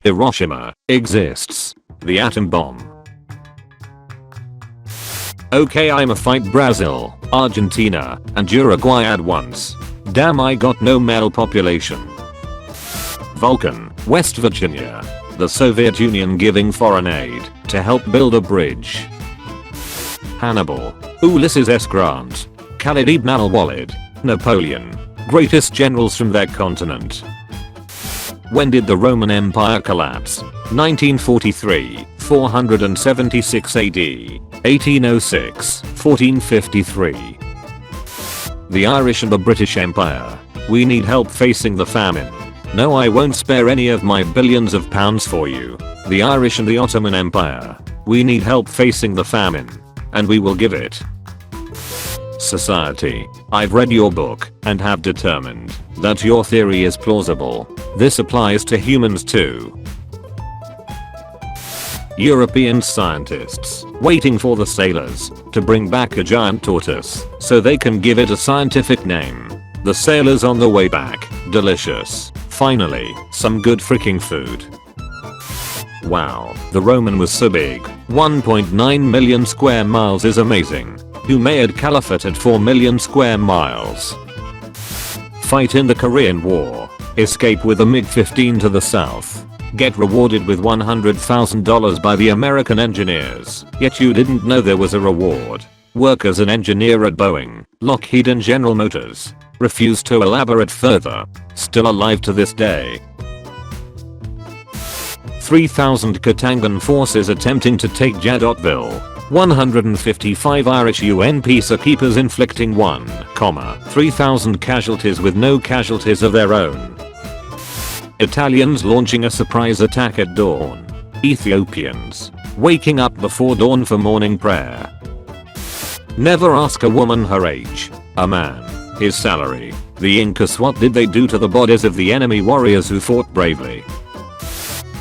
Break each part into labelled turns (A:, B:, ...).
A: Hiroshima exists. The atom bomb. Okay, I'ma fight Brazil, Argentina, and Uruguay at once. Damn, I got no male population. Vulcan, West Virginia. The Soviet Union giving foreign aid to help build a bridge. Hannibal, Ulysses S. Grant, Khalid ibn al-Walid, Napoleon. Greatest generals from their continent. When did the Roman Empire collapse? 1943, 476 AD, 1806, 1453. The Irish and the British Empire. We need help facing the famine. No, I won't spare any of my billions of pounds for you. The Irish and the Ottoman Empire. We need help facing the famine. And we will give it. Society. I've read your book and have determined that your theory is plausible. This applies to humans too. European scientists waiting for the sailors to bring back a giant tortoise so they can give it a scientific name. The sailors on the way back. Delicious. Finally, some good freaking food. Wow, the Roman was so big. 1.9 million square miles is amazing. Umayyad Caliphate at 4 million square miles. Fight in the Korean War. Escape with a MiG-15 to the south. Get rewarded with $100,000 by the American engineers. Yet you didn't know there was a reward. Work as an engineer at Boeing, Lockheed and General Motors. Refuse to elaborate further. Still alive to this day. 3,000 Katangan forces attempting to take Jadotville. 155 Irish UN peacekeepers inflicting 1,3,000 casualties with no casualties of their own. Italians launching a surprise attack at dawn. Ethiopians waking up before dawn for morning prayer. Never ask a woman her age. A man his salary. The Incas, what did they do to the bodies of the enemy warriors who fought bravely?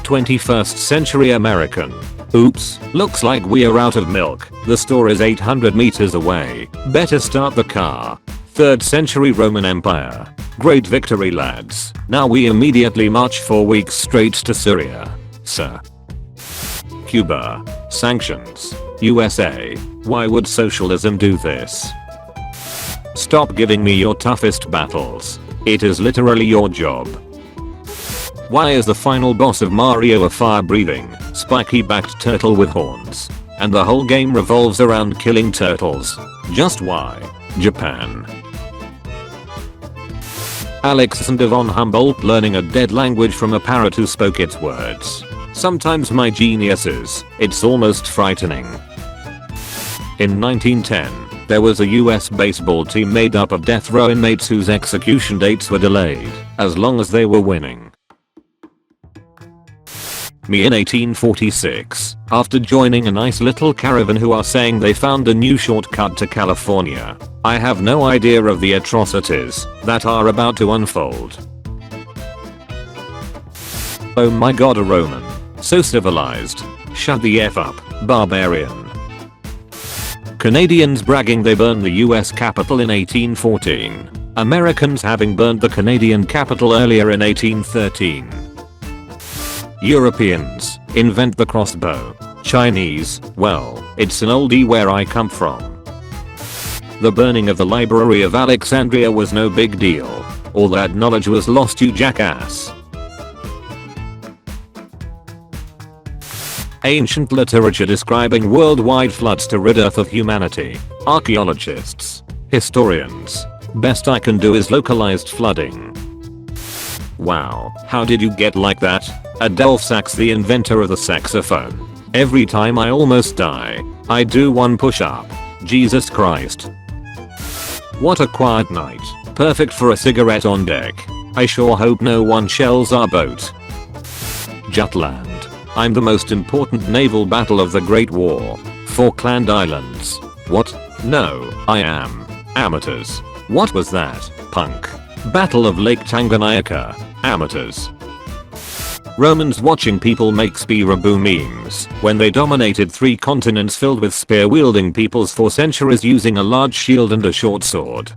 A: 21st century American. Oops, looks like we are out of milk. The store is 800 meters away. Better start the car. 3rd century Roman Empire. Great victory, lads. Now we immediately march 4 weeks straight to Syria. Sir. Cuba. Sanctions. USA. Why would socialism do this? Stop giving me your toughest battles. It is literally your job. Why is the final boss of Mario a fire-breathing, spiky-backed turtle with horns? And the whole game revolves around killing turtles. Just why? Japan. Alexander von Humboldt learning a dead language from a parrot who spoke its words. Sometimes my geniuses, it's almost frightening. In 1910, there was a US baseball team made up of death row inmates whose execution dates were delayed, as long as they were winning. Me in 1846, after joining a nice little caravan who are saying they found a new shortcut to California. I have no idea of the atrocities that are about to unfold. Oh my god, a Roman. So civilized. Shut the F up, barbarian. Canadians bragging they burned the US Capitol in 1814. Americans having burned the Canadian capital earlier in 1813. Europeans invent the crossbow. Chinese, well, it's an oldie where I come from. The burning of the Library of Alexandria was no big deal. All that knowledge was lost, you jackass. Ancient literature describing worldwide floods to rid Earth of humanity. Archaeologists. Historians. Best I can do is localized flooding. Wow, how did you get like that? Adolphe Sax, the inventor of the saxophone. Every time I almost die, I do one push-up. Jesus Christ. What a quiet night. Perfect for a cigarette on deck. I sure hope no one shells our boat. Jutland. I'm the most important naval battle of the Great War. Falkland Islands. What? No, I am. Amateurs. What was that? Punk. Battle of Lake Tanganyika. Amateurs. Romans watching people make Spiraboo memes when they dominated 3 continents filled with spear-wielding peoples for centuries using a large shield and a short sword.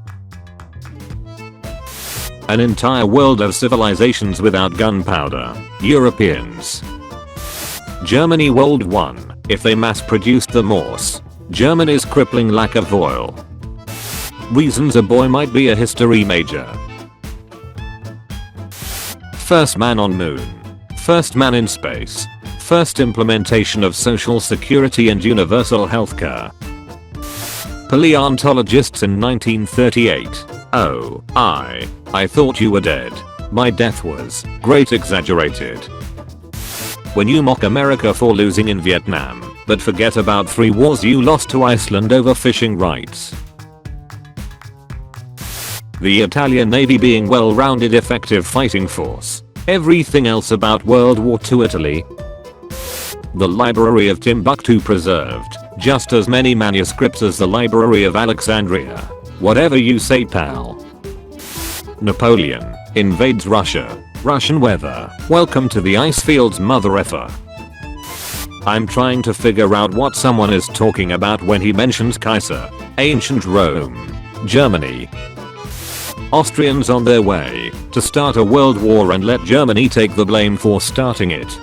A: An entire world of civilizations without gunpowder. Europeans. Germany World War I. If they mass produced the Morse. Germany's crippling lack of oil. Reasons a boy might be a history major. First man on moon. First man in space. First implementation of social security and universal healthcare. Paleontologists in 1938. Oh, I thought you were dead. My death was great exaggerated. When you mock America for losing in Vietnam, but forget about 3 wars you lost to Iceland over fishing rights. The Italian Navy being well-rounded effective fighting force. Everything else about World War II Italy. The Library of Timbuktu preserved just as many manuscripts as the Library of Alexandria. Whatever you say, pal. Napoleon invades Russia. Russian weather. Welcome to the ice fields, mother effer. I'm trying to figure out what someone is talking about when he mentions Kaiser. Ancient Rome. Germany. Austrians on their way to start a world war and let Germany take the blame for starting it.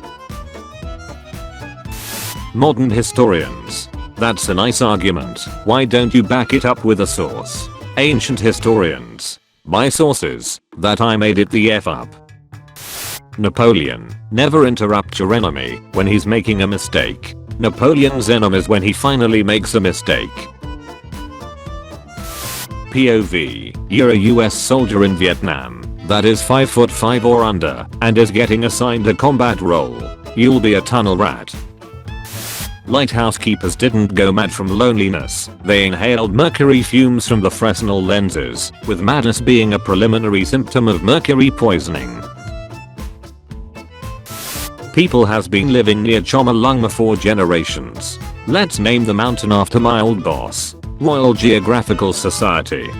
A: Modern historians. That's a nice argument. Why don't you back it up with a source? Ancient historians. My sources. That I made it the F up. Napoleon. Never interrupt your enemy when he's making a mistake. Napoleon's enemies when he finally makes a mistake. POV. You're a US soldier in Vietnam that is 5'5" or under and is getting assigned a combat role. You'll be a tunnel rat. Lighthouse keepers didn't go mad from loneliness. They inhaled mercury fumes from the Fresnel lenses, with madness being a preliminary symptom of mercury poisoning. People has been living near Chomolungma for generations. Let's name the mountain after my old boss. Royal Geographical Society.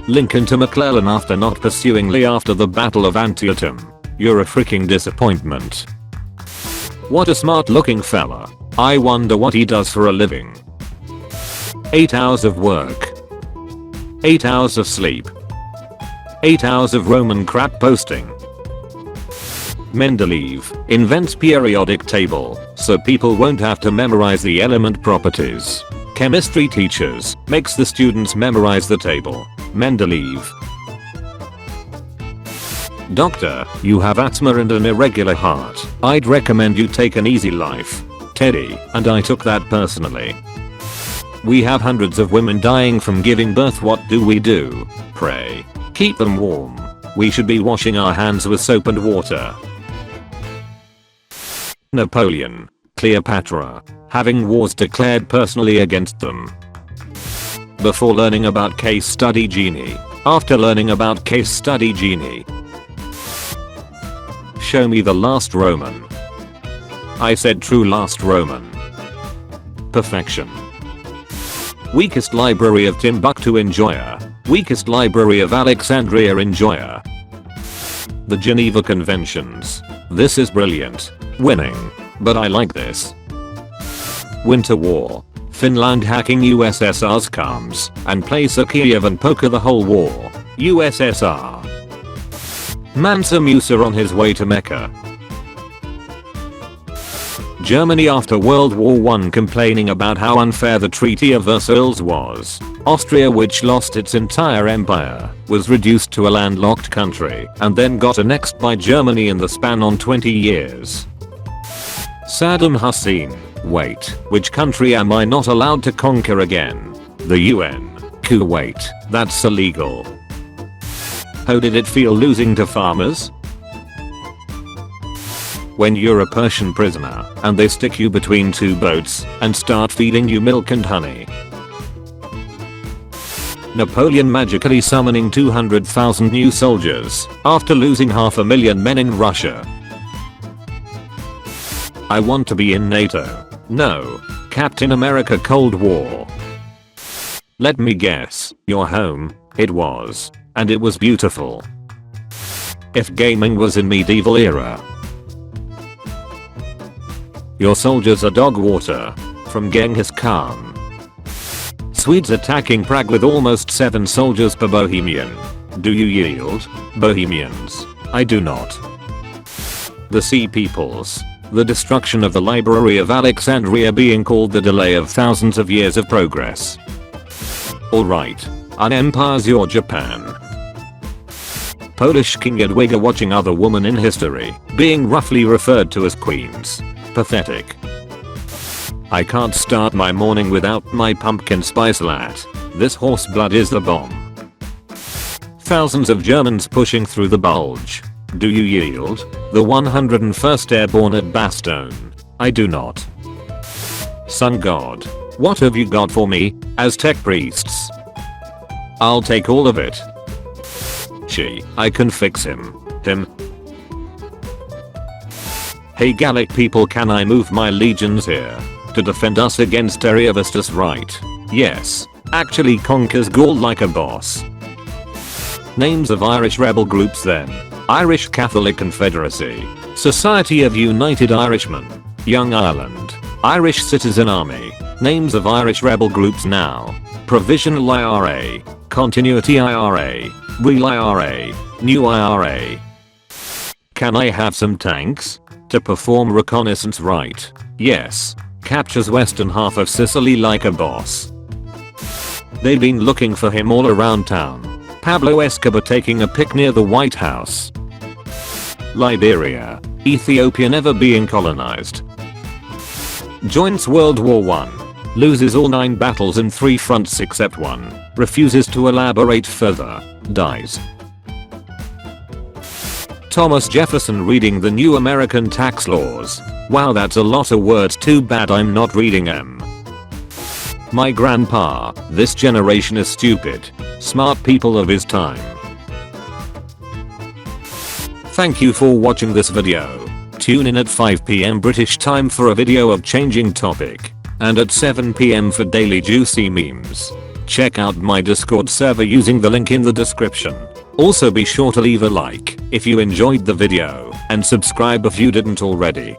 A: Lincoln to McClellan after not pursuing Lee after the Battle of Antietam. You're a freaking disappointment. What a smart looking fella. I wonder what he does for a living. 8 hours of work. 8 hours of sleep. 8 hours of Roman crap posting. Mendeleev invents periodic table so people won't have to memorize the element properties. Chemistry teachers makes the students memorize the table. Mendeleev. Doctor, you have asthma and an irregular heart. I'd recommend you take an easy life. Teddy, and I took that personally. We have hundreds of women dying from giving birth. What do we do? Pray. Keep them warm. We should be washing our hands with soap and water. Napoleon. Cleopatra. Having wars declared personally against them. Before learning about case study genie. After learning about case study genie. Show me the last Roman. I said true last Roman. Perfection. Weakest library of Timbuktu, enjoyer. Weakest library of Alexandria, enjoyer. The Geneva Conventions. This is brilliant. Winning. But I like this. Winter War. Finland hacking USSR's comms and place a Kiev and poker the whole war. USSR. Mansa Musa on his way to Mecca. Germany after World War I complaining about how unfair the Treaty of Versailles was. Austria, which lost its entire empire, was reduced to a landlocked country and then got annexed by Germany in the span on 20 years. Saddam Hussein. Wait, which country am I not allowed to conquer again? The UN. Kuwait. That's illegal. How did it feel losing to farmers? When you're a Persian prisoner and they stick you between 2 boats and start feeding you milk and honey. Napoleon magically summoning 200,000 new soldiers after losing 500,000 men in Russia. I want to be in NATO. No. Captain America Cold War. Let me guess. Your home. It was. And it was beautiful. If gaming was in medieval era. Your soldiers are dog water. From Genghis Khan. Swedes attacking Prague with almost 7 soldiers per Bohemian. Do you yield? Bohemians. I do not. The Sea Peoples. The destruction of the Library of Alexandria being called the delay of thousands of years of progress. Alright. An empire's your Japan. Polish King Edwiga watching other women in history being roughly referred to as queens. Pathetic. I can't start my morning without my pumpkin spice latte. This horse blood is the bomb. Thousands of Germans pushing through the bulge. Do you yield? The 101st Airborne at Bastogne. I do not. Sun God. What have you got for me, Aztec priests? I'll take all of it. I can fix him. Hey Gallic people, can I move my legions here to defend us against Ariovistus, right? Yes. Actually conquers Gaul like a boss. Names of Irish rebel groups then. Irish Catholic Confederacy. Society of United Irishmen. Young Ireland. Irish Citizen Army. Names of Irish rebel groups now. Provisional IRA. Continuity IRA. Real IRA. New IRA. Can I have some tanks? To perform reconnaissance, right? Yes. Captures western half of Sicily like a boss. They've been looking for him all around town. Pablo Escobar taking a pic near the White House. Liberia. Ethiopia never being colonized. Joins World War I. Loses all 9 battles in 3 fronts except one. Refuses to elaborate further. Dies. Thomas Jefferson reading the new American tax laws. Wow, that's a lot of words, too bad I'm not reading them. My grandpa. This generation is stupid. Smart people of his time. Thank you for watching this video. Tune in at 5 PM British time for a video of changing topic. And at 7 PM for daily juicy memes. Check out my Discord server using the link in the description. Also be sure to leave a like if you enjoyed the video and subscribe if you didn't already.